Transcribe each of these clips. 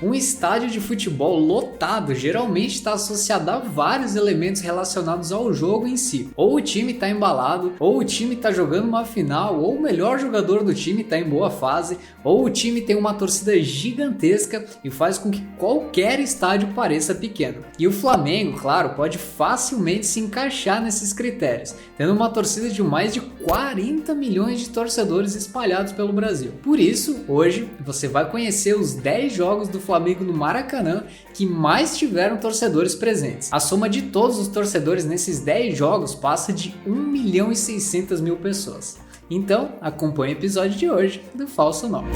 Um estádio de futebol lotado geralmente está associado a vários elementos relacionados ao jogo em si. Ou o time está embalado, ou o time está jogando uma final, ou o melhor jogador do time está em boa fase, ou o time tem uma torcida gigantesca e faz com que qualquer estádio pareça pequeno. E o Flamengo, claro, pode facilmente se encaixar nesses critérios, tendo uma torcida de mais de 40 milhões de torcedores espalhados pelo Brasil. Por isso, hoje você vai conhecer os 10 jogos do Flamengo no Maracanã que mais tiveram torcedores presentes. A soma de todos os torcedores nesses 10 jogos passa de 1.600.000 pessoas. Então, acompanhe o episódio de hoje do Falso 9.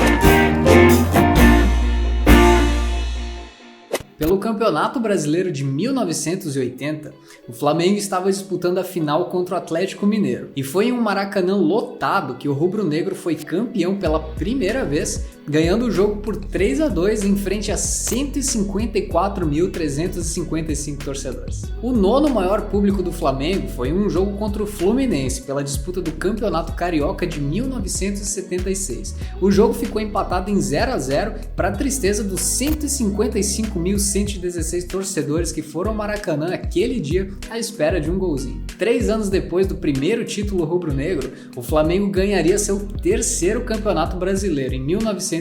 Pelo Campeonato Brasileiro de 1980, o Flamengo estava disputando a final contra o Atlético Mineiro. E foi em um Maracanã lotado que o rubro-negro foi campeão pela primeira vez, ganhando o jogo por 3-2 em frente a 154.355 torcedores. O nono maior público do Flamengo foi um jogo contra o Fluminense pela disputa do Campeonato Carioca de 1976. O jogo ficou empatado em 0-0 para a tristeza dos 155.116 torcedores que foram ao Maracanã aquele dia à espera de um golzinho. 3 anos depois do primeiro título rubro-negro, o Flamengo ganharia seu terceiro campeonato brasileiro em 1983.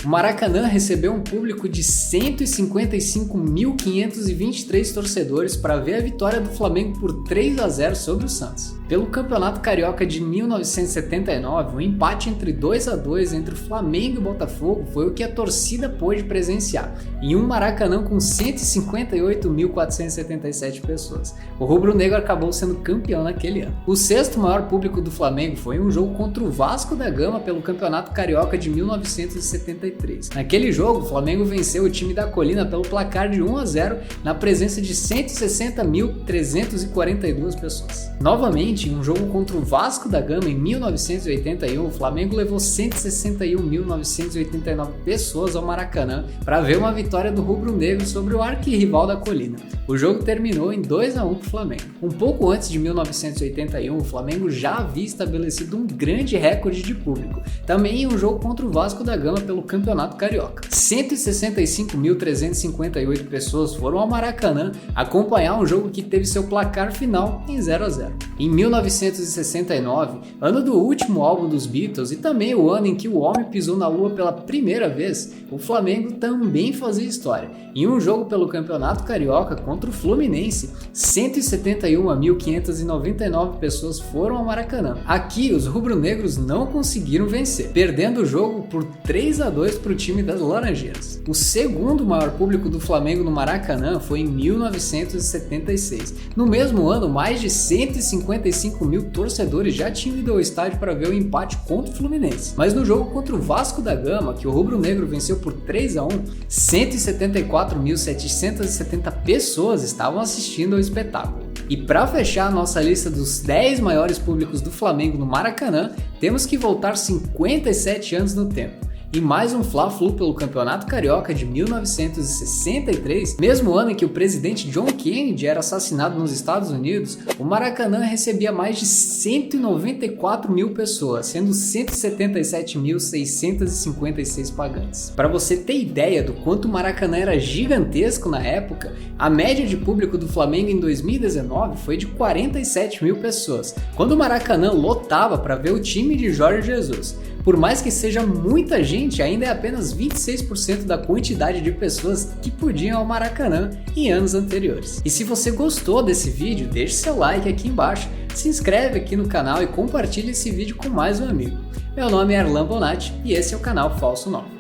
O Maracanã recebeu um público de 155.523 torcedores para ver a vitória do Flamengo por 3-0 sobre o Santos. Pelo Campeonato Carioca de 1979, o empate entre 2-2 entre o Flamengo e o Botafogo foi o que a torcida pôde presenciar, em um Maracanã com 158.477 pessoas. O rubro-negro acabou sendo campeão naquele ano. O sexto maior público do Flamengo foi um jogo contra o Vasco da Gama pelo Campeonato Carioca de 1973. Naquele jogo, o Flamengo venceu o time da Colina pelo placar de 1-0 na presença de 160.342 pessoas. Novamente, em um jogo contra o Vasco da Gama em 1981, o Flamengo levou 161.989 pessoas ao Maracanã para ver uma vitória do rubro-negro sobre o arquirrival da Colina. O jogo terminou em 2-1 para o Flamengo. Um pouco antes de 1981, o Flamengo já havia estabelecido um grande recorde de público, também em um jogo contra o Vasco da Gama pelo Campeonato Carioca. 165.358 pessoas foram ao Maracanã acompanhar um jogo que teve seu placar final em 0-0. Em 1969, ano do último álbum dos Beatles e também o ano em que o homem pisou na lua pela primeira vez, o Flamengo também fazia história. Em um jogo pelo Campeonato Carioca contra o Fluminense, 171.599 pessoas foram ao Maracanã. Aqui, os rubro-negros não conseguiram vencer, perdendo o jogo por 3-2 para o time das Laranjeiras. O segundo maior público do Flamengo no Maracanã foi em 1976. No mesmo ano, mais de 155.000 torcedores já tinham ido ao estádio para ver o empate contra o Fluminense. Mas no jogo contra o Vasco da Gama, que o rubro-negro venceu por 3-1, 174.770 pessoas estavam assistindo ao espetáculo. E para fechar a nossa lista dos 10 maiores públicos do Flamengo no Maracanã, temos que voltar 57 anos no tempo. E mais um Fla-Flu pelo Campeonato Carioca de 1963, mesmo ano em que o presidente John Kennedy era assassinado nos Estados Unidos, o Maracanã recebia mais de 194.000 pessoas, sendo 177.656 pagantes. Para você ter ideia do quanto o Maracanã era gigantesco na época, a média de público do Flamengo em 2019 foi de 47.000 pessoas, quando o Maracanã lotava para ver o time de Jorge Jesus. Por mais que seja muita gente, ainda é apenas 26% da quantidade de pessoas que podiam ao Maracanã em anos anteriores. E se você gostou desse vídeo, deixe seu like aqui embaixo, se inscreve aqui no canal e compartilhe esse vídeo com mais um amigo. Meu nome é Arlan Bonatti e esse é o canal Falso 9.